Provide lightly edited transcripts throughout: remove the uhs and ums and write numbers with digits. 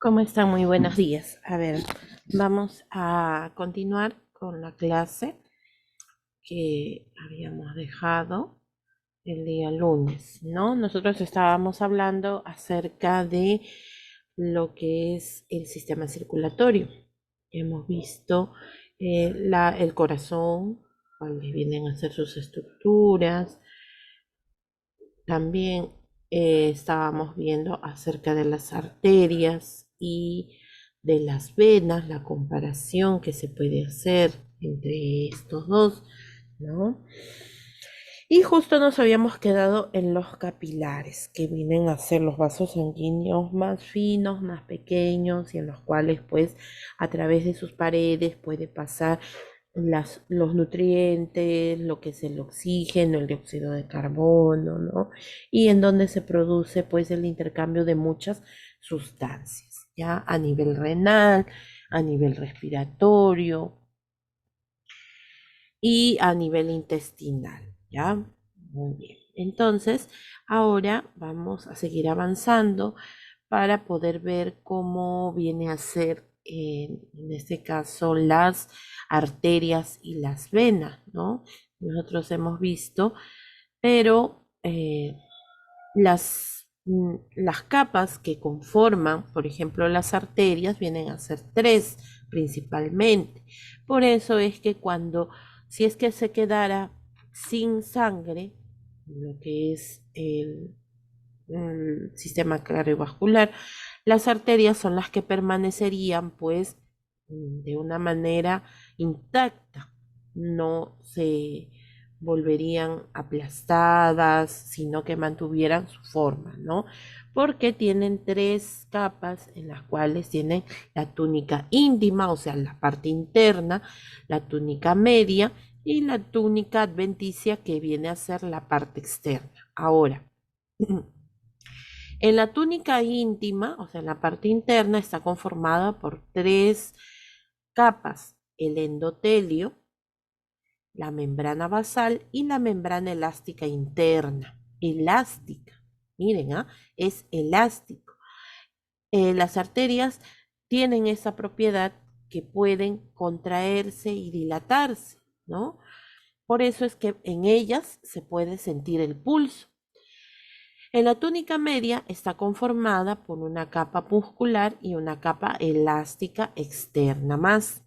¿Cómo están? Muy buenos días. A ver, vamos a continuar con la clase que habíamos dejado el día lunes, ¿no? Nosotros estábamos hablando acerca de lo que es el sistema circulatorio. Hemos visto el corazón, cuáles vienen a ser sus estructuras. También estábamos viendo acerca de las arterias y de las venas, la comparación que se puede hacer entre estos dos, ¿no? Y justo nos habíamos quedado en los capilares, que vienen a ser los vasos sanguíneos más finos, más pequeños, y en los cuales pues a través de sus paredes puede pasar los nutrientes, lo que es el oxígeno, el dióxido de carbono, ¿no? Y en donde se produce pues el intercambio de muchas sustancias, ya a nivel renal, a nivel respiratorio y a nivel intestinal, ¿ya? Muy bien. Entonces, ahora vamos a seguir avanzando para poder ver cómo viene a ser, en este caso, las arterias y las venas, ¿no? Nosotros hemos visto, pero las capas que conforman, por ejemplo, las arterias, vienen a ser tres principalmente. Por eso es que si es que se quedara sin sangre, lo que es el sistema cardiovascular, las arterias son las que permanecerían pues de una manera intacta, no se volverían aplastadas, sino que mantuvieran su forma, ¿no? Porque tienen tres capas en las cuales tienen la túnica íntima, o sea, la parte interna, la túnica media y la túnica adventicia que viene a ser la parte externa. Ahora, en la túnica íntima, o sea, en la parte interna, está conformada por tres capas: el endotelio, la membrana basal y la membrana elástica interna. Elástica, miren, es elástico. Las arterias tienen esa propiedad que pueden contraerse y dilatarse, ¿no? Por eso es que en ellas se puede sentir el pulso. En la túnica media está conformada por una capa muscular y una capa elástica externa más.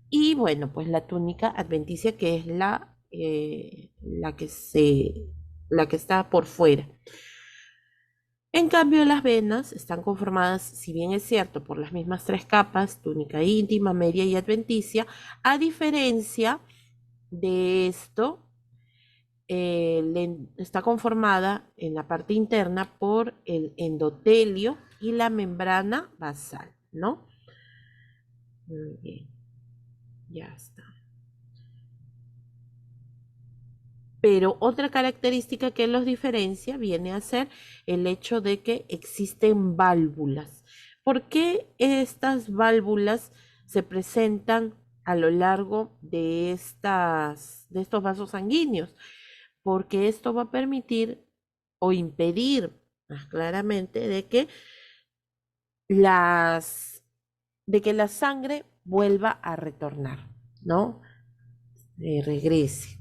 Y bueno, pues la túnica adventicia, que es la que está por fuera. En cambio, las venas están conformadas, si bien es cierto, por las mismas tres capas, túnica íntima, media y adventicia. A diferencia de esto, está conformada en la parte interna por el endotelio y la membrana basal, ¿no? Muy bien, ya está. Pero otra característica que los diferencia viene a ser el hecho de que existen válvulas. ¿Por qué estas válvulas se presentan a lo largo de estos vasos sanguíneos? Porque esto va a permitir o impedir más claramente las, de que la sangre vuelva a retornar, ¿no? Regrese.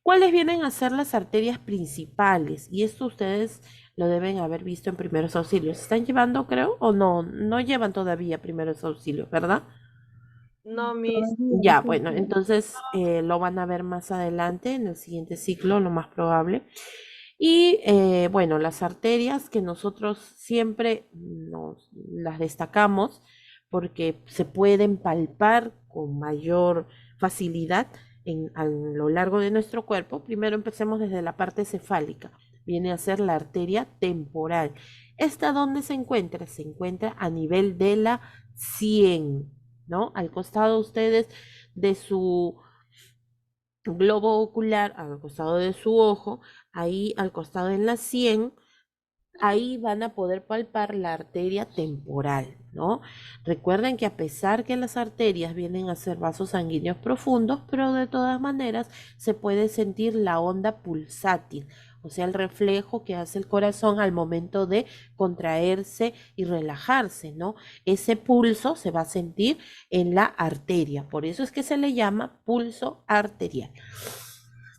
¿Cuáles vienen a ser las arterias principales? Y esto ustedes lo deben haber visto en primeros auxilios. ¿Están llevando, creo, o no? No llevan todavía primeros auxilios, ¿verdad? No, mis, Ya, bueno, entonces lo van a ver más adelante en el siguiente ciclo, lo más probable. Y bueno, las arterias que nosotros siempre las destacamos porque se pueden palpar con mayor facilidad a lo largo de nuestro cuerpo. Primero empecemos desde la parte cefálica. Viene a ser la arteria temporal. ¿Esta dónde se encuentra? Se encuentra a nivel de la 100, ¿no? Al costado de ustedes de su globo ocular, al costado de su ojo, ahí al costado en la 100, ahí van a poder palpar la arteria temporal, ¿no? Recuerden que a pesar que las arterias vienen a ser vasos sanguíneos profundos, pero de todas maneras se puede sentir la onda pulsátil o sea, el reflejo que hace el corazón al momento de contraerse y relajarse, ¿no? Ese pulso se va a sentir en la arteria, por eso es que se le llama pulso arterial.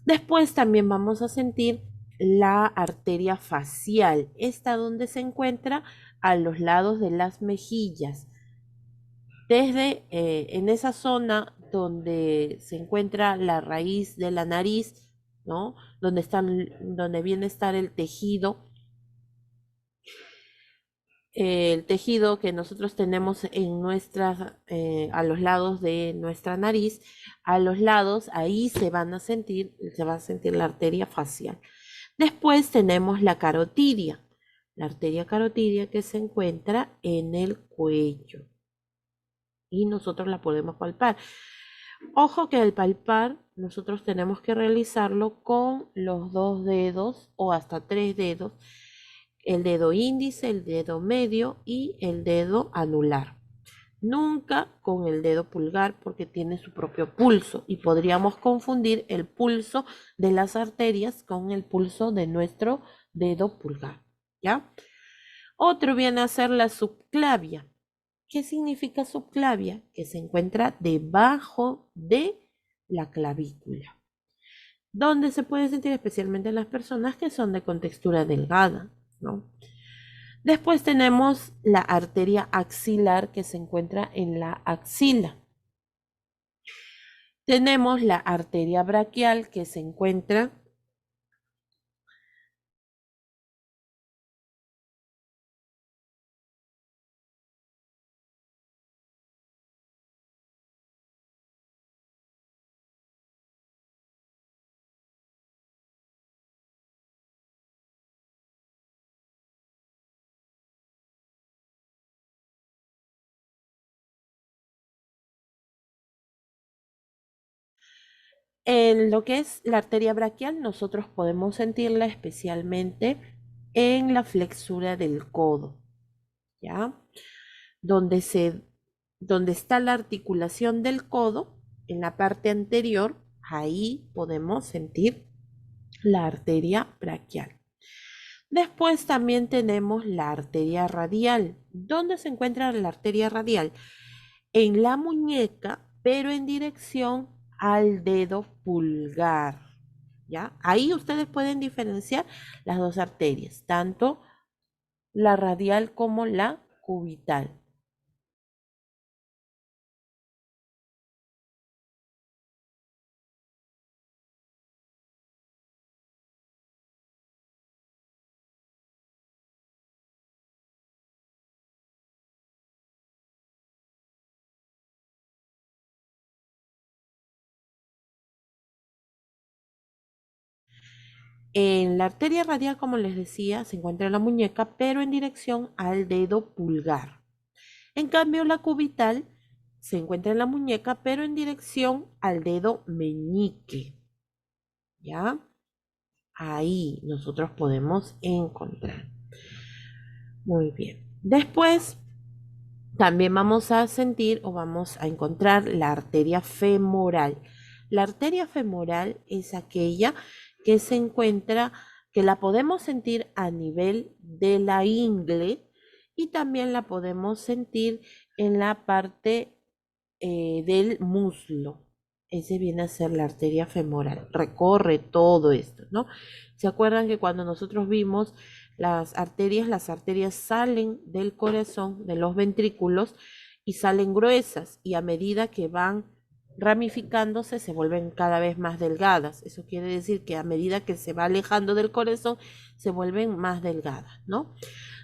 Después también vamos a sentir la arteria facial, esta donde se encuentra a los lados de las mejillas. Desde en esa zona donde se encuentra la raíz de la nariz, ¿no? Donde viene a estar el tejido que nosotros tenemos en a los lados de nuestra nariz, a los lados, ahí se va a sentir la arteria facial. Después tenemos la arteria carotidia que se encuentra en el cuello y nosotros la podemos palpar. Ojo que al palpar nosotros tenemos que realizarlo con los 2 dedos o hasta 3 dedos, el dedo índice, el dedo medio y el dedo anular. Nunca con el dedo pulgar porque tiene su propio pulso y podríamos confundir el pulso de las arterias con el pulso de nuestro dedo pulgar, ¿ya? Otro viene a ser la subclavia. ¿Qué significa subclavia? Que se encuentra debajo de la clavícula, donde se puede sentir especialmente en las personas que son de contextura delgada, ¿no? Después tenemos la arteria axilar que se encuentra en la axila. Tenemos la arteria braquial que se encuentra en lo que es la arteria braquial. Nosotros podemos sentirla especialmente en la flexura del codo, ¿ya? Donde donde está la articulación del codo, en la parte anterior, ahí podemos sentir la arteria braquial. Después también tenemos la arteria radial. ¿Dónde se encuentra la arteria radial? En la muñeca, pero en dirección al dedo pulgar, ¿ya? Ahí ustedes pueden diferenciar las dos arterias, tanto la radial como la cubital. En la arteria radial, como les decía, se encuentra en la muñeca, pero en dirección al dedo pulgar. En cambio, la cubital se encuentra en la muñeca, pero en dirección al dedo meñique. ¿Ya? Ahí nosotros podemos encontrar. Muy bien. Después también vamos a sentir o vamos a encontrar la arteria femoral. La arteria femoral es aquella que se encuentra, que la podemos sentir a nivel de la ingle y también la podemos sentir en la parte del muslo. Ese viene a ser la arteria femoral. Recorre todo esto, ¿no? ¿Se acuerdan que cuando nosotros vimos las arterias salen del corazón, de los ventrículos, y salen gruesas, y a medida que van ramificándose se vuelven cada vez más delgadas? Eso quiere decir que a medida que se va alejando del corazón se vuelven más delgadas, ¿no?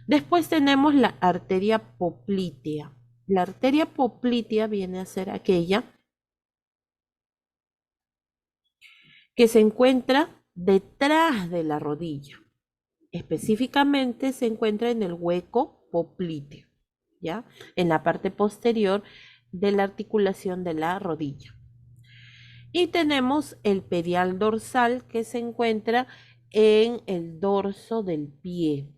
Después tenemos la arteria poplitea. La arteria poplitea viene a ser aquella que se encuentra detrás de la rodilla. Específicamente se encuentra en el hueco popliteo, ¿ya? En la parte posterior de la articulación de la rodilla. Y tenemos el pedial dorsal que se encuentra en el dorso del pie.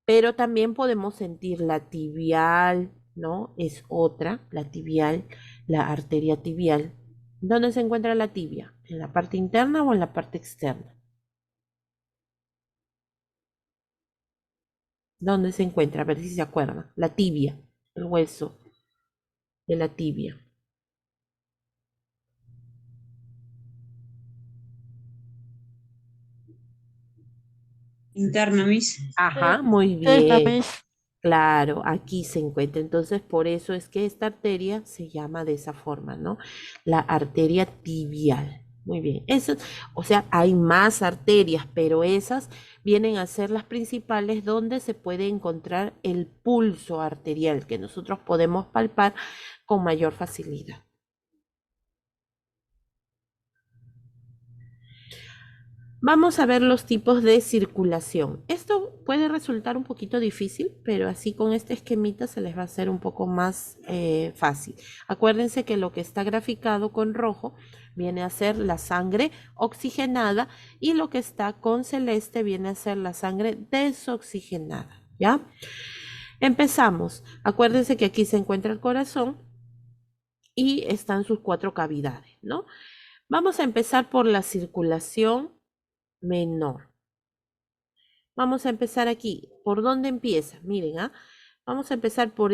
Pero también podemos sentir la tibial, ¿no? Es otra, la tibial, la arteria tibial. ¿Dónde se encuentra la tibia? ¿En la parte interna o en la parte externa? ¿Dónde se encuentra? A ver si se acuerdan. La tibia, el hueso de la tibia. Interna, Miss. Ajá, muy Sí, está, bien. Miss. Claro, aquí se encuentra. Entonces, por eso es que esta arteria se llama de esa forma, ¿no? La arteria tibial. Muy bien. Eso, o sea, hay más arterias, pero esas vienen a ser las principales donde se puede encontrar el pulso arterial que nosotros podemos palpar con mayor facilidad. Vamos a ver los tipos de circulación. Esto puede resultar un poquito difícil, pero así con este esquemita se les va a hacer un poco más fácil. Acuérdense que lo que está graficado con rojo viene a ser la sangre oxigenada y lo que está con celeste viene a ser la sangre desoxigenada, ¿ya? Empezamos. Acuérdense que aquí se encuentra el corazón y están sus 4 cavidades, ¿no? Vamos a empezar por la circulación menor. Vamos a empezar aquí. ¿Por dónde empieza? Miren, ¿ah? Vamos a empezar por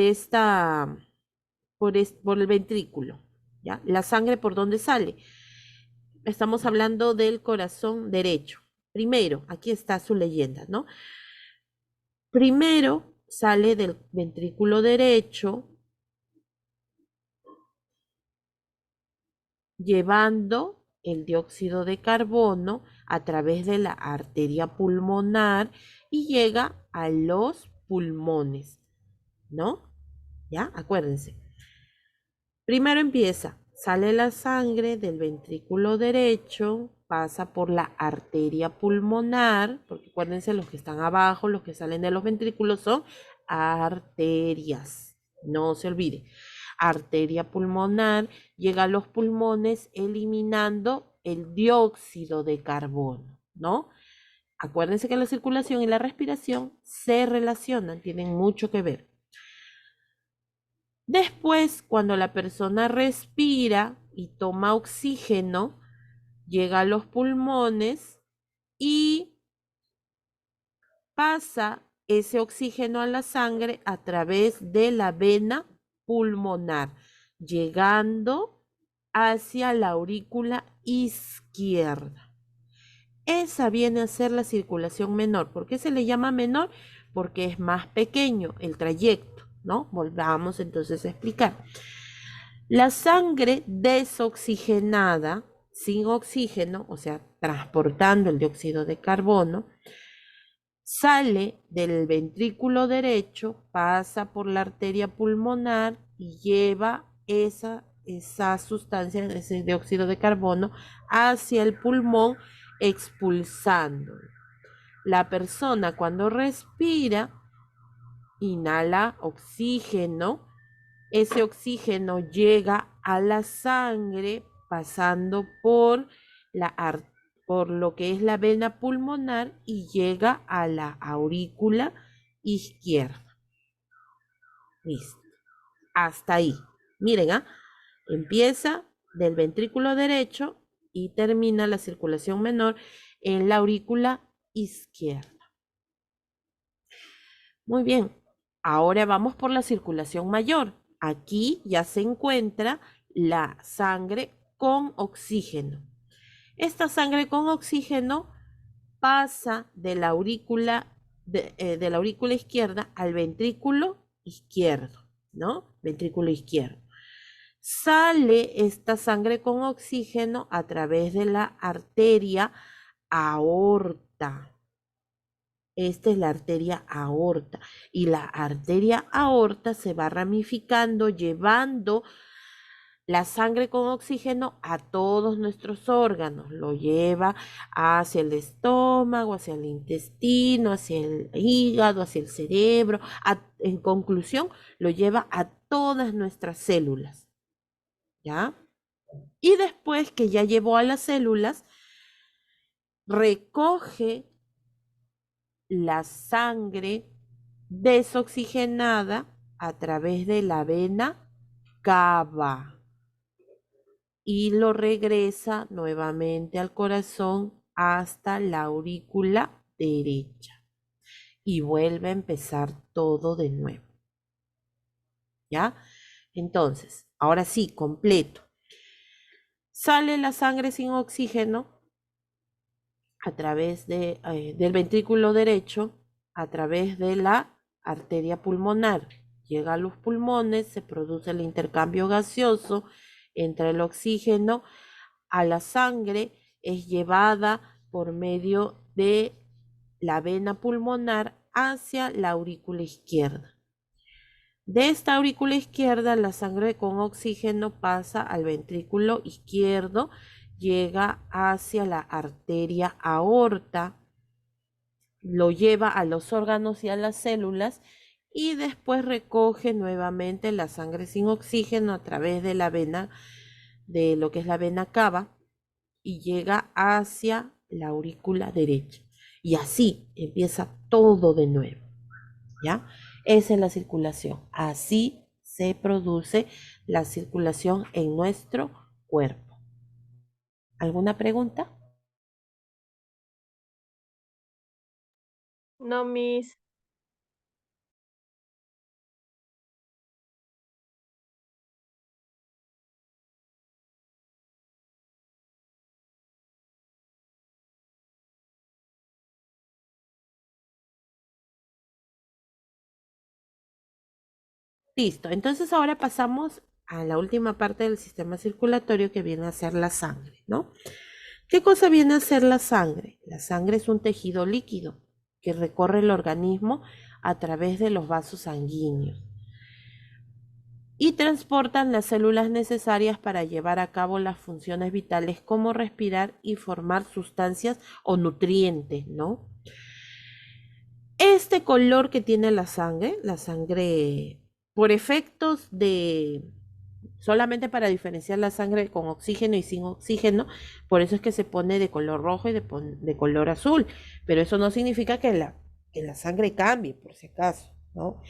por el ventrículo, ¿ya? La sangre, ¿por dónde sale? Estamos hablando del corazón derecho. Primero, aquí está su leyenda, ¿no? Primero sale del ventrículo derecho, llevando el dióxido de carbono a través de la arteria pulmonar y llega a los pulmones, ¿no? ¿Ya? Acuérdense. Primero empieza, sale la sangre del ventrículo derecho, pasa por la arteria pulmonar, porque acuérdense, los que están abajo, los que salen de los ventrículos son arterias, no se olvide. Arteria pulmonar llega a los pulmones eliminando el dióxido de carbono, ¿no? Acuérdense que la circulación y la respiración se relacionan, tienen mucho que ver. Después, cuando la persona respira y toma oxígeno, llega a los pulmones y pasa ese oxígeno a la sangre a través de la vena pulmonar, llegando hacia la aurícula izquierda. Esa viene a ser la circulación menor. ¿Por qué se le llama menor? Porque es más pequeño el trayecto, ¿no? Volvamos entonces a explicar. La sangre desoxigenada, sin oxígeno, o sea, transportando el dióxido de carbono, sale del ventrículo derecho, pasa por la arteria pulmonar y lleva esa sustancia, ese dióxido de carbono, hacia el pulmón, expulsándolo. La persona cuando respira, inhala oxígeno, ese oxígeno llega a la sangre pasando por por lo que es la vena pulmonar y llega a la aurícula izquierda. Listo. Hasta ahí. Miren, ¿ah? Empieza del ventrículo derecho y termina la circulación menor en la aurícula izquierda. Muy bien. Ahora vamos por la circulación mayor. Aquí ya se encuentra la sangre con oxígeno. Esta sangre con oxígeno pasa de la aurícula izquierda al ventrículo izquierdo, ¿no? Ventrículo izquierdo. Sale esta sangre con oxígeno a través de la arteria aorta. Esta es la arteria aorta y la arteria aorta se va ramificando, llevando la sangre con oxígeno a todos nuestros órganos. Lo lleva hacia el estómago, hacia el intestino, hacia el hígado, hacia el cerebro. En conclusión, lo lleva a todas nuestras células. ¿Ya? Y después que ya llevó a las células, recoge la sangre desoxigenada a través de la vena cava y lo regresa nuevamente al corazón hasta la aurícula derecha. y vuelve a empezar todo de nuevo. ¿Ya? Entonces, ahora sí, completo. Sale la sangre sin oxígeno a través del ventrículo derecho, a través de la arteria pulmonar. Llega a los pulmones, se produce el intercambio gaseoso entre el oxígeno a la sangre, es llevada por medio de la vena pulmonar hacia la aurícula izquierda. De esta aurícula izquierda, la sangre con oxígeno pasa al ventrículo izquierdo, llega hacia la arteria aorta, lo lleva a los órganos y a las células y después recoge nuevamente la sangre sin oxígeno a través de la vena, de lo que es la vena cava, y llega hacia la aurícula derecha. Y así empieza todo de nuevo, ¿ya? Esa es la circulación. Así se produce la circulación en nuestro cuerpo. ¿Alguna pregunta? No, Miss. Listo. Entonces ahora pasamos a la última parte del sistema circulatorio que viene a ser la sangre, ¿no? ¿Qué cosa viene a ser la sangre? La sangre es un tejido líquido que recorre el organismo a través de los vasos sanguíneos y transportan las células necesarias para llevar a cabo las funciones vitales como respirar y formar sustancias o nutrientes, ¿no? Este color que tiene la sangre por efectos de solamente para diferenciar la sangre con oxígeno y sin oxígeno, por eso es que se pone de color rojo y de color azul, pero eso no significa que la sangre cambie, por si acaso, ¿no?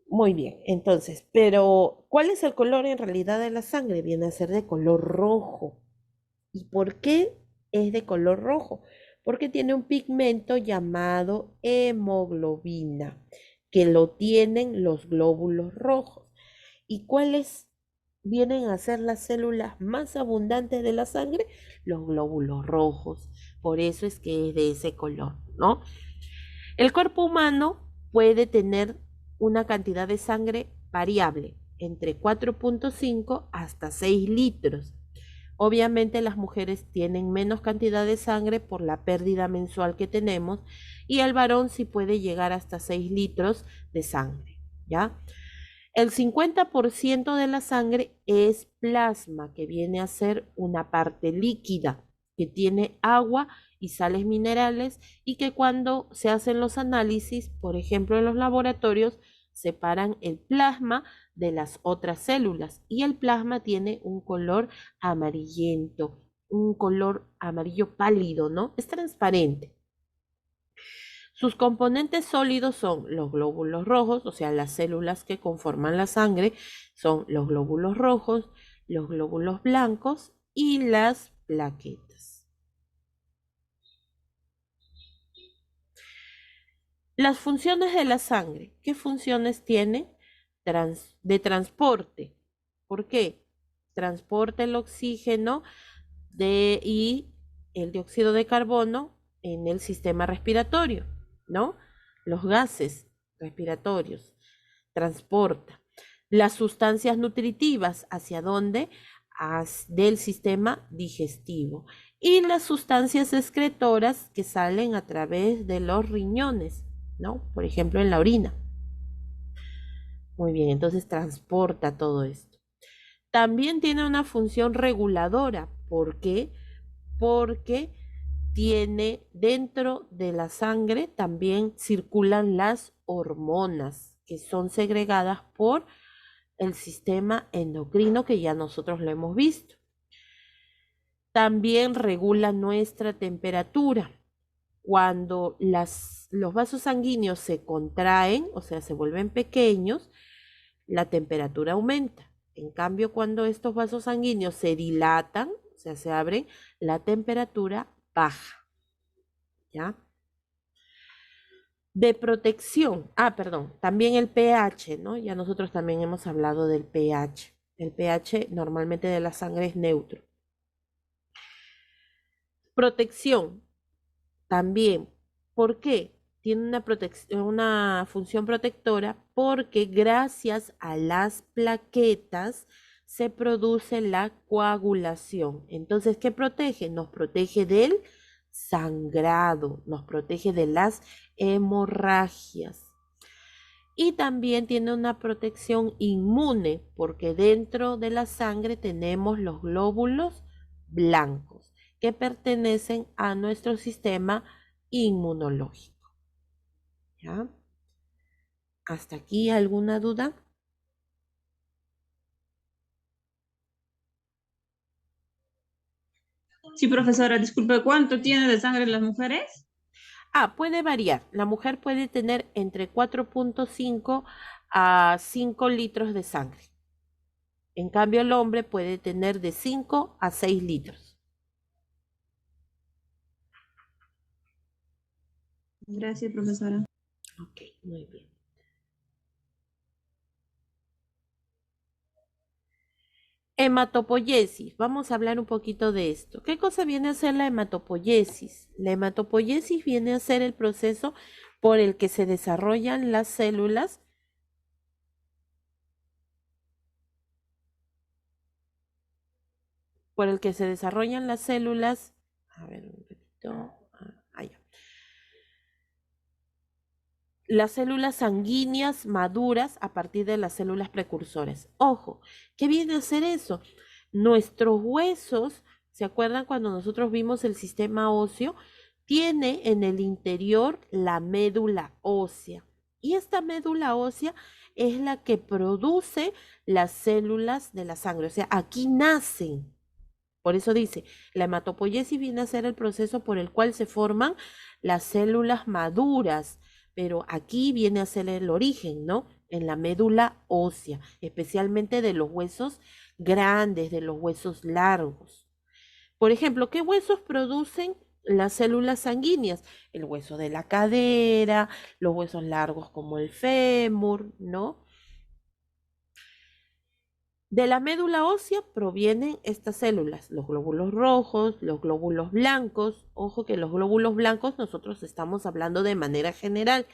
Muy bien, entonces, pero ¿cuál es el color en realidad de la sangre? Viene a ser de color rojo. ¿Y por qué es de color rojo? Porque tiene un pigmento llamado hemoglobina, que lo tienen los glóbulos rojos. ¿Y cuáles vienen a ser las células más abundantes de la sangre? Los glóbulos rojos. Por eso es que es de ese color, ¿no? El cuerpo humano puede tener una cantidad de sangre variable, entre 4,5 hasta 6 litros. Obviamente las mujeres tienen menos cantidad de sangre por la pérdida mensual que tenemos y el varón sí puede llegar hasta 6 litros de sangre, ¿ya? El 50% de la sangre es plasma, que viene a ser una parte líquida, que tiene agua y sales minerales y que cuando se hacen los análisis, por ejemplo en los laboratorios, separan el plasma de las otras células y el plasma tiene un color amarillento, un color amarillo pálido, ¿no? Es transparente. Sus componentes sólidos son los glóbulos rojos, o sea, las células que conforman la sangre, son los glóbulos rojos, los glóbulos blancos y las plaquetas. Las funciones de la sangre. ¿Qué funciones tiene? De transporte. ¿Por qué? Transporta el oxígeno y el dióxido de carbono en el sistema respiratorio, ¿no? Los gases respiratorios, transporta. Las sustancias nutritivas, ¿hacia dónde? Del sistema digestivo. Y las sustancias excretoras que salen a través de los riñones, ¿no? Por ejemplo, en la orina. Muy bien, entonces transporta todo esto. También tiene una función reguladora. ¿Por qué? Porque tiene dentro de la sangre también circulan las hormonas que son segregadas por el sistema endocrino que ya nosotros lo hemos visto. También regula nuestra temperatura. Cuando los vasos sanguíneos se contraen, o sea, se vuelven pequeños, la temperatura aumenta. En cambio, cuando estos vasos sanguíneos se dilatan, o sea, se abren, la temperatura baja. ¿Ya? De protección, perdón, también el pH, ¿no? Ya nosotros también hemos hablado del pH. El pH normalmente de la sangre es neutro. Protección, también. ¿Por qué? Tiene una función protectora porque gracias a las plaquetas se produce la coagulación. Entonces, ¿qué protege? Nos protege del sangrado, nos protege de las hemorragias. Y también tiene una protección inmune porque dentro de la sangre tenemos los glóbulos blancos que pertenecen a nuestro sistema inmunológico. ¿Ya? ¿Hasta aquí alguna duda? Sí, profesora, disculpe, ¿cuánto tiene de sangre las mujeres? Puede variar. La mujer puede tener entre 4,5 a 5 litros de sangre. En cambio, el hombre puede tener de 5 a 6 litros. Gracias, profesora. Ok, muy bien. Hematopoiesis. Vamos a hablar un poquito de esto. ¿Qué cosa viene a ser la hematopoiesis? La hematopoiesis viene a ser el proceso por el que se desarrollan las células a ver un poquito, ya. Las células sanguíneas maduras a partir de las células precursoras. Ojo, ¿qué viene a hacer eso? Nuestros huesos, ¿se acuerdan cuando nosotros vimos el sistema óseo? Tiene en el interior la médula ósea. Y esta médula ósea es la que produce las células de la sangre. O sea, aquí nacen. Por eso dice, la hematopoiesis viene a ser el proceso por el cual se forman las células maduras, pero aquí viene a ser el origen, ¿no? En la médula ósea, especialmente de los huesos grandes, de los huesos largos. Por ejemplo, ¿qué huesos producen las células sanguíneas? El hueso de la cadera, los huesos largos como el fémur, ¿no? De la médula ósea provienen estas células, los glóbulos rojos, los glóbulos blancos. Ojo que los glóbulos blancos nosotros estamos hablando de manera general,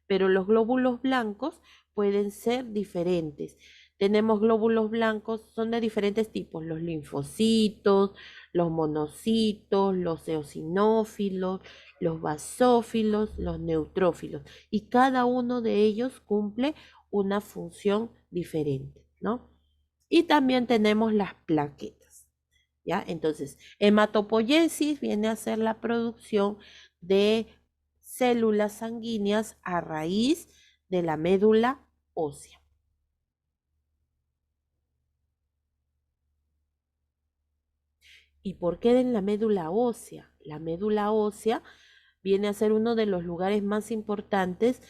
pero los glóbulos blancos pueden ser diferentes. Tenemos glóbulos blancos, son de diferentes tipos, los linfocitos, los monocitos, los eosinófilos, los basófilos, los neutrófilos, y cada uno de ellos cumple una función diferente, ¿no? Y también tenemos las plaquetas, ¿ya? Entonces, hematopoiesis viene a ser la producción de células sanguíneas a raíz de la médula ósea. ¿Y por qué en la médula ósea? La médula ósea viene a ser uno de los lugares más importantes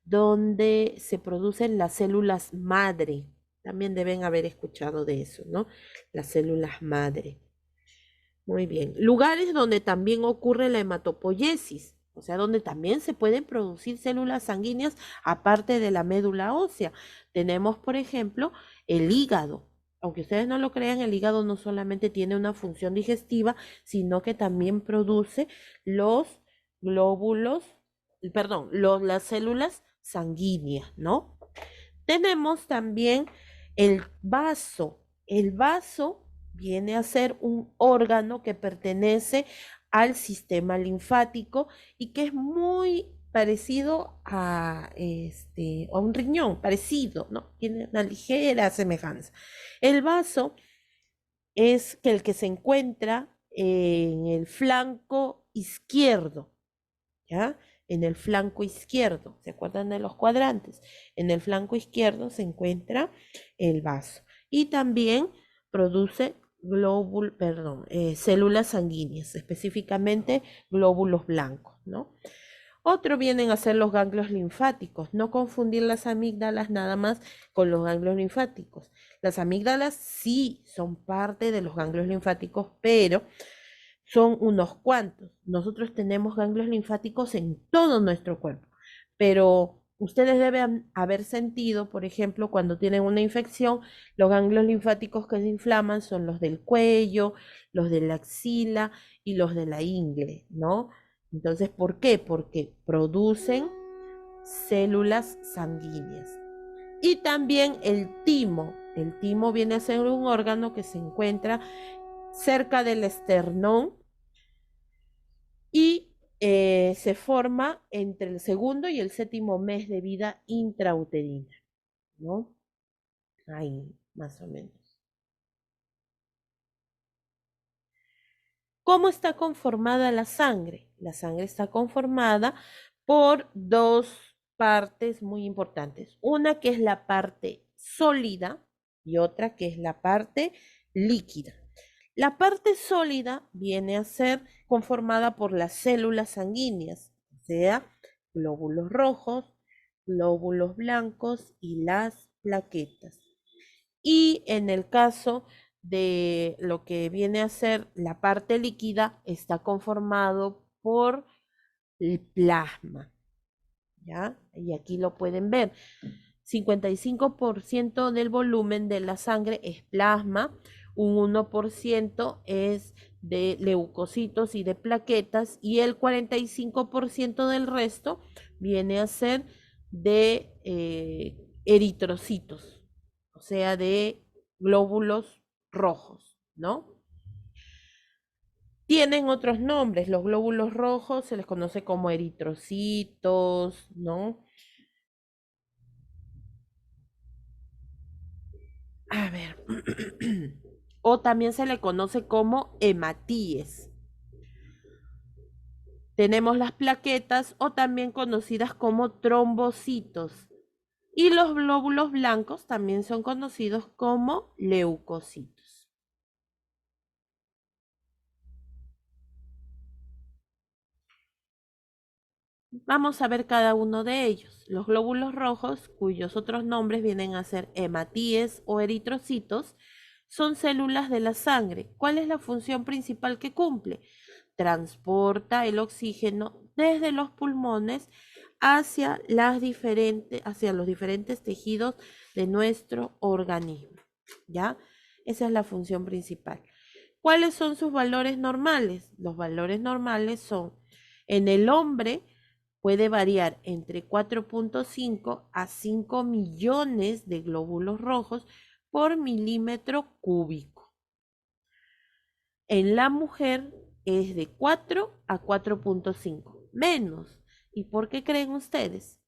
donde se producen las células madre. También deben haber escuchado de eso, ¿no? Las células madre. Muy bien. Lugares donde también ocurre la hematopoiesis, o sea, donde también se pueden producir células sanguíneas aparte de la médula ósea. Tenemos, por ejemplo, el hígado. Aunque ustedes no lo crean, el hígado no solamente tiene una función digestiva, sino que también produce los glóbulos, perdón, las células sanguíneas, ¿no? Tenemos también el vaso. El vaso viene a ser un órgano que pertenece al sistema linfático y que es muy parecido a un riñón, parecido, ¿no? Tiene una ligera semejanza. El vaso es el que se encuentra en el flanco izquierdo, ¿ya? En el flanco izquierdo, ¿se acuerdan de los cuadrantes? En el flanco izquierdo se encuentra el vaso y también produce células sanguíneas, específicamente glóbulos blancos, ¿no? Otro vienen a ser los ganglios linfáticos, no confundir las amígdalas nada más con los ganglios linfáticos. Las amígdalas sí son parte de los ganglios linfáticos, pero son unos cuantos. Nosotros tenemos ganglios linfáticos en todo nuestro cuerpo, pero ustedes deben haber sentido, por ejemplo, cuando tienen una infección, los ganglios linfáticos que se inflaman son los del cuello, los de la axila y los de la ingle, ¿no? Entonces, ¿por qué? Porque producen células sanguíneas. Y también el timo. El timo viene a ser un órgano que se encuentra cerca del esternón y se forma entre el segundo y el séptimo mes de vida intrauterina, ¿no? Ahí, más o menos. ¿Cómo está conformada la sangre? La sangre está conformada por dos partes muy importantes. Una que es la parte sólida y otra que es la parte líquida. La parte sólida viene a ser conformada por las células sanguíneas, o sea, glóbulos rojos, glóbulos blancos y las plaquetas. Y en el caso de lo que viene a ser la parte líquida, está conformado por el plasma, ¿ya? Y aquí lo pueden ver. 55% del volumen de la sangre es plasma, un 1% es de leucocitos y de plaquetas y el 45% del resto viene a ser de eritrocitos, o sea, de glóbulos rojos, ¿no? Tienen otros nombres, los glóbulos rojos se les conoce como eritrocitos, ¿no? A ver, o también se le conoce como hematíes. Tenemos las plaquetas o también conocidas como trombocitos. Y los glóbulos blancos también son conocidos como leucocitos. Vamos a ver cada uno de ellos. Los glóbulos rojos, cuyos otros nombres vienen a ser hematíes o eritrocitos, son células de la sangre. ¿Cuál es la función principal que cumple? Transporta el oxígeno desde los pulmones hacia los diferentes tejidos de nuestro organismo, ¿ya? Esa es la función principal. ¿Cuáles son sus valores normales? Los valores normales son, en el hombre puede variar entre 4.5 a 5 millones de glóbulos rojos por milímetro cúbico. En la mujer es de 4 a 4.5, menos. ¿Y por qué creen ustedes?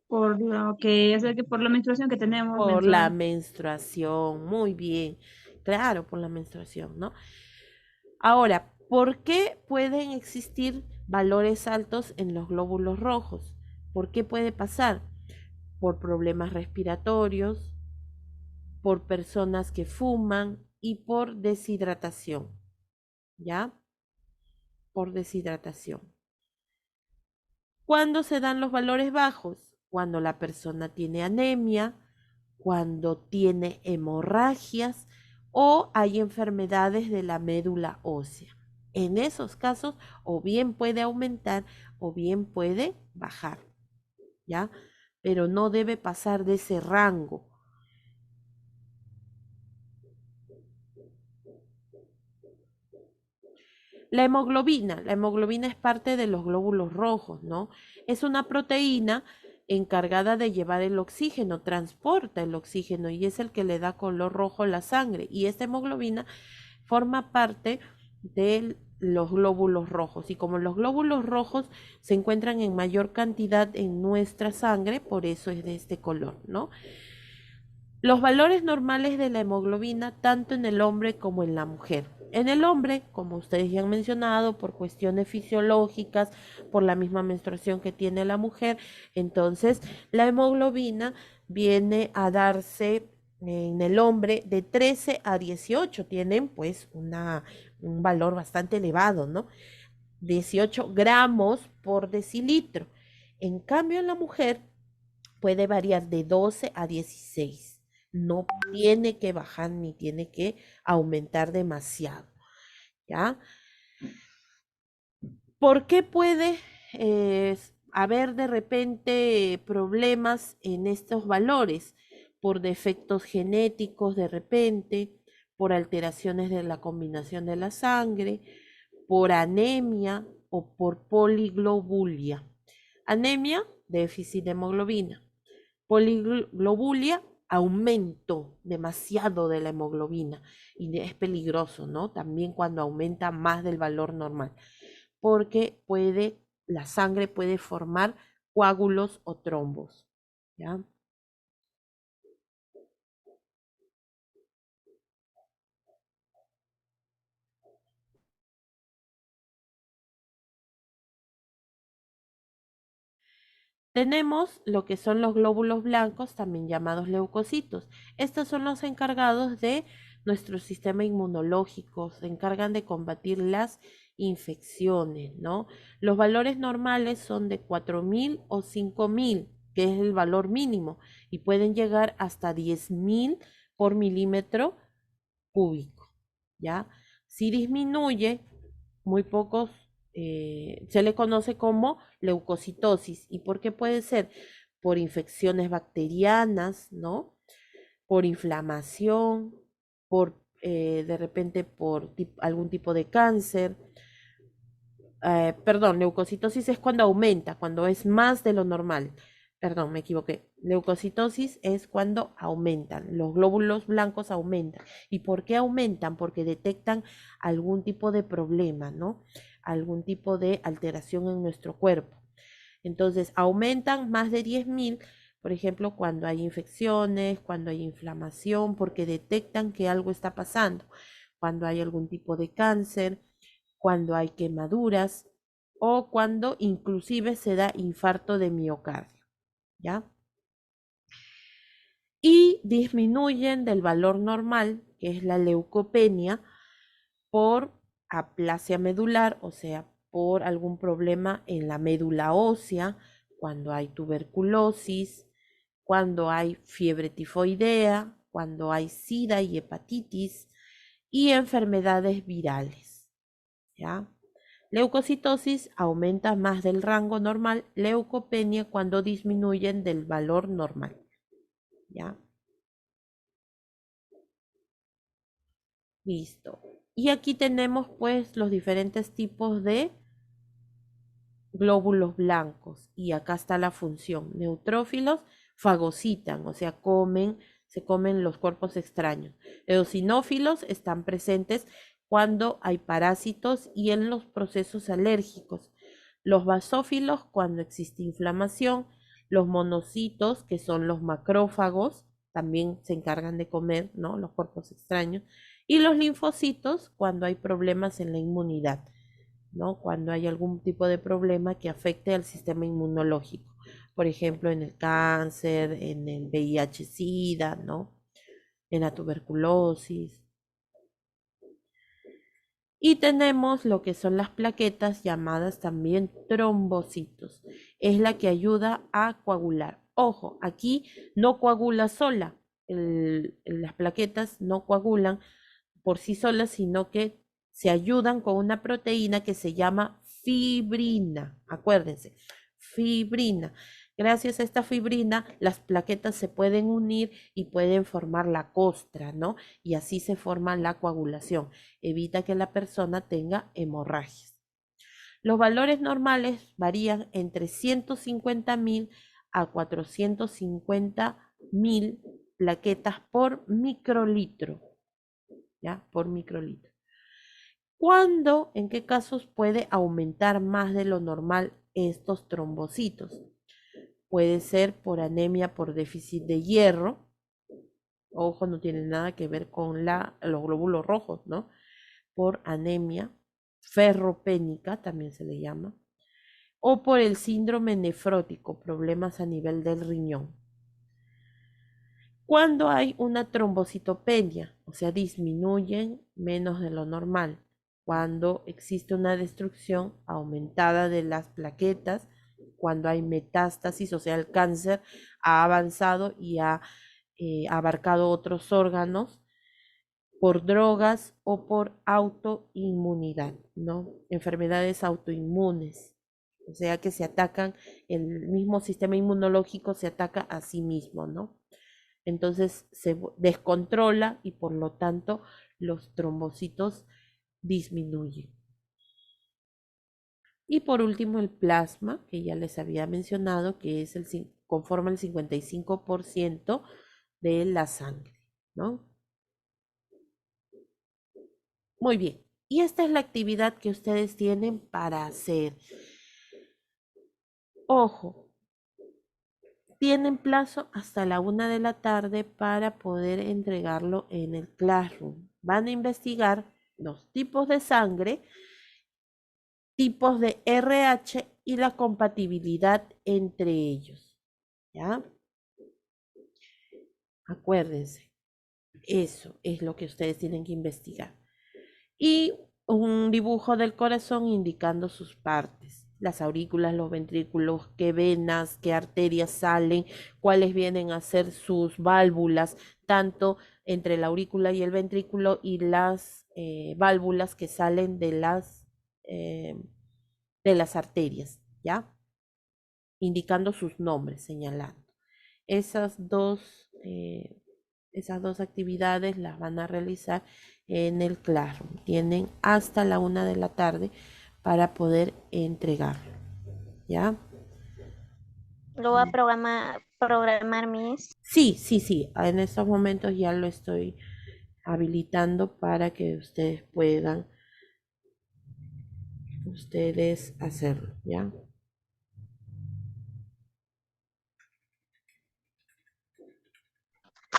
Por lo que es que por la menstruación que tenemos Por la mensual. menstruación, muy bien. Claro, por la menstruación, ¿no? Ahora, ¿por qué pueden existir valores altos en los glóbulos rojos? ¿Por qué puede pasar? Por problemas respiratorios, por personas que fuman y por deshidratación, ¿ya? Por deshidratación. ¿Cuándo se dan los valores bajos? Cuando la persona tiene anemia, cuando tiene hemorragias o hay enfermedades de la médula ósea. En esos casos, o bien puede aumentar o bien puede bajar, ¿ya? Pero no debe pasar de ese rango. La hemoglobina es parte de los glóbulos rojos, ¿no? Es una proteína encargada de llevar el oxígeno, transporta el oxígeno y es el que le da color rojo a la sangre. Y esta hemoglobina forma parte de los glóbulos rojos. Y como los glóbulos rojos se encuentran en mayor cantidad en nuestra sangre, por eso es de este color, ¿no? Los valores normales de la hemoglobina tanto en el hombre como en la mujer. En el hombre, como ustedes ya han mencionado, por cuestiones fisiológicas, por la misma menstruación que tiene la mujer, entonces la hemoglobina viene a darse en el hombre de 13 a 18. Tienen pues un valor bastante elevado, ¿no? 18 gramos por decilitro. En cambio, en la mujer puede variar de 12 a 16. No tiene que bajar ni tiene que aumentar demasiado, ¿ya? ¿Por qué puede haber de repente problemas en estos valores? Por defectos genéticos de repente, por alteraciones de la combinación de la sangre, por anemia o por poliglobulia. Anemia, déficit de hemoglobina. Poliglobulia, aumento demasiado de la hemoglobina y es peligroso, ¿no? También cuando aumenta más del valor normal, porque la sangre puede formar coágulos o trombos, ¿ya? Tenemos lo que son los glóbulos blancos, también llamados leucocitos. Estos son los encargados de nuestro sistema inmunológico, se encargan de combatir las infecciones, ¿no? Los valores normales son de 4.000 o 5.000, que es el valor mínimo, y pueden llegar hasta 10.000 por milímetro cúbico, ¿ya? Si disminuye, muy pocos, se le conoce como leucocitosis. ¿Y por qué puede ser? Por infecciones bacterianas, ¿no? Por inflamación, por de repente por algún tipo de cáncer. Perdón, leucocitosis es cuando aumenta, cuando es más de lo normal. Perdón, me equivoqué. Leucocitosis es cuando aumentan, los glóbulos blancos aumentan. ¿Y por qué aumentan? Porque detectan algún tipo de problema, ¿no? Algún tipo de alteración en nuestro cuerpo. Entonces, aumentan más de 10.000, por ejemplo, cuando hay infecciones, cuando hay inflamación, porque detectan que algo está pasando, cuando hay algún tipo de cáncer, cuando hay quemaduras o cuando inclusive se da infarto de miocardio, ¿ya? Y disminuyen del valor normal, que es la leucopenia, por aplasia medular, o sea, por algún problema en la médula ósea, cuando hay tuberculosis, cuando hay fiebre tifoidea, cuando hay sida y hepatitis y enfermedades virales, ¿ya? Leucocitosis aumenta más del rango normal, leucopenia cuando disminuyen del valor normal, ¿ya? Listo. Y aquí tenemos pues los diferentes tipos de glóbulos blancos y acá está la función. Neutrófilos fagocitan, o sea, se comen los cuerpos extraños. Eosinófilos están presentes cuando hay parásitos y en los procesos alérgicos. Los basófilos cuando existe inflamación. Los monocitos, que son los macrófagos, también se encargan de comer, ¿no?, los cuerpos extraños. Y los linfocitos cuando hay problemas en la inmunidad, ¿no? Cuando hay algún tipo de problema que afecte al sistema inmunológico, por ejemplo, en el cáncer, en el VIH-Sida, ¿no? En la tuberculosis. Y tenemos lo que son las plaquetas llamadas también trombocitos. Es la que ayuda a coagular. Ojo, aquí no coagula sola. Las plaquetas no coagulan por sí solas, sino que se ayudan con una proteína que se llama fibrina. Acuérdense, fibrina. Gracias a esta fibrina, las plaquetas se pueden unir y pueden formar la costra, ¿no? Y así se forma la coagulación. Evita que la persona tenga hemorragias. Los valores normales varían entre 150.000 a 450.000 plaquetas por microlitro, ¿ya? Por microlitro. ¿Cuándo, en qué casos puede aumentar más de lo normal estos trombocitos? Puede ser por anemia por déficit de hierro. Ojo, no tiene nada que ver con los glóbulos rojos, ¿no? Por anemia ferropénica, también se le llama. O por el síndrome nefrótico, problemas a nivel del riñón. Cuando hay una trombocitopenia, o sea, disminuyen menos de lo normal. Cuando existe una destrucción aumentada de las plaquetas, cuando hay metástasis, o sea, el cáncer ha avanzado y ha abarcado otros órganos, por drogas o por autoinmunidad, ¿no? Enfermedades autoinmunes. O sea que se atacan, el mismo sistema inmunológico se ataca a sí mismo, ¿no? Entonces se descontrola y por lo tanto los trombocitos disminuyen. Y por último el plasma, que ya les había mencionado, que es conforma el 55% de la sangre, ¿no? Muy bien. Y esta es la actividad que ustedes tienen para hacer. Ojo, tienen plazo hasta la 1 de la tarde para poder entregarlo en el Classroom. Van a investigar los tipos de sangre, tipos de RH y la compatibilidad entre ellos. ¿Ya? Acuérdense, eso es lo que ustedes tienen que investigar. Y un dibujo del corazón indicando sus partes, las aurículas, los ventrículos, qué venas, qué arterias salen, cuáles vienen a ser sus válvulas, tanto entre la aurícula y el ventrículo y las válvulas que salen de las arterias, ¿ya? Indicando sus nombres, señalando. Esas dos, esas dos actividades las van a realizar en el Classroom. Tienen hasta la 1 de la tarde para poder entregarlo. ¿Ya? Lo va a programar Miss. Sí, sí, sí. En estos momentos ya lo estoy habilitando para que ustedes puedan hacerlo, ¿ya?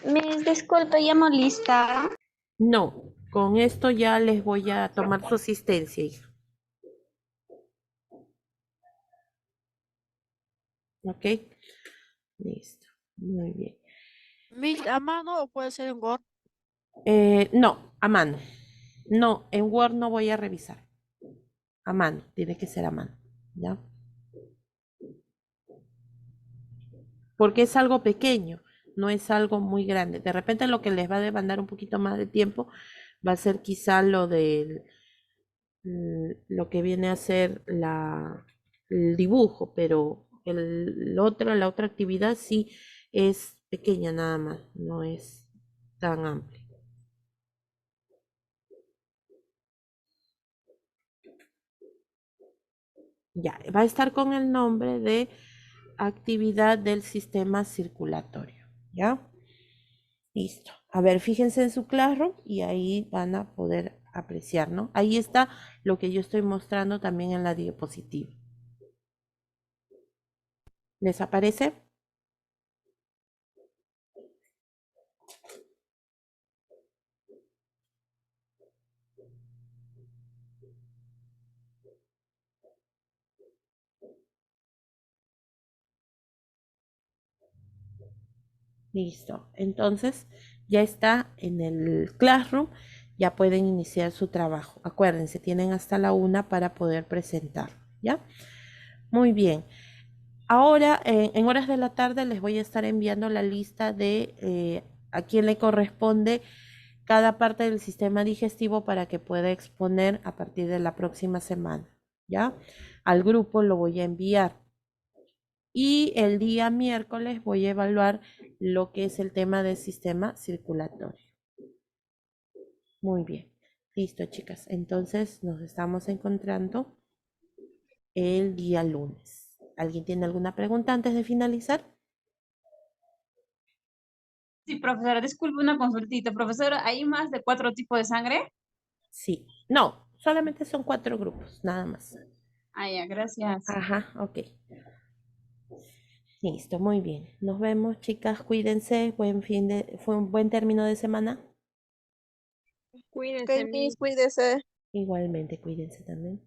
Miss, disculpe, llamo lista. No, con esto ya les voy a tomar su asistencia, hija. ¿Ok? Listo. Muy bien. Miss, ¿a mano o puede ser en Word? No, a mano. No, en Word no voy a revisar. A mano, tiene que ser a mano, ¿ya? Porque es algo pequeño, no es algo muy grande. De repente lo que les va a demandar un poquito más de tiempo va a ser quizá lo que viene a ser el dibujo, pero la otra actividad sí es pequeña nada más, no es tan amplia. Ya, va a estar con el nombre de actividad del sistema circulatorio, ¿ya? Listo. A ver, fíjense en su Classroom y ahí van a poder apreciar, ¿no? Ahí está lo que yo estoy mostrando también en la diapositiva. ¿Les aparece? Listo. Entonces, ya está en el Classroom, ya pueden iniciar su trabajo. Acuérdense, tienen hasta la 1 para poder presentar, ¿ya? Muy bien. Ahora, en horas de la tarde, les voy a estar enviando la lista de a quién le corresponde cada parte del sistema digestivo para que pueda exponer a partir de la próxima semana, ¿ya? Al grupo lo voy a enviar. Y el día miércoles voy a evaluar lo que es el tema del sistema circulatorio. Muy bien. Listo, chicas. Entonces nos estamos encontrando el día lunes. ¿Alguien tiene alguna pregunta antes de finalizar? Sí, profesora, disculpe una consultita. Profesora, ¿hay más de 4 tipos de sangre? Sí. No, solamente son 4 grupos, nada más. Ah, ya, gracias. Ajá, ok. Listo, muy bien. Nos vemos, chicas. Cuídense. Fue un buen término de semana. Cuídense, Miss, Miss. cuídese. Igualmente, cuídense también.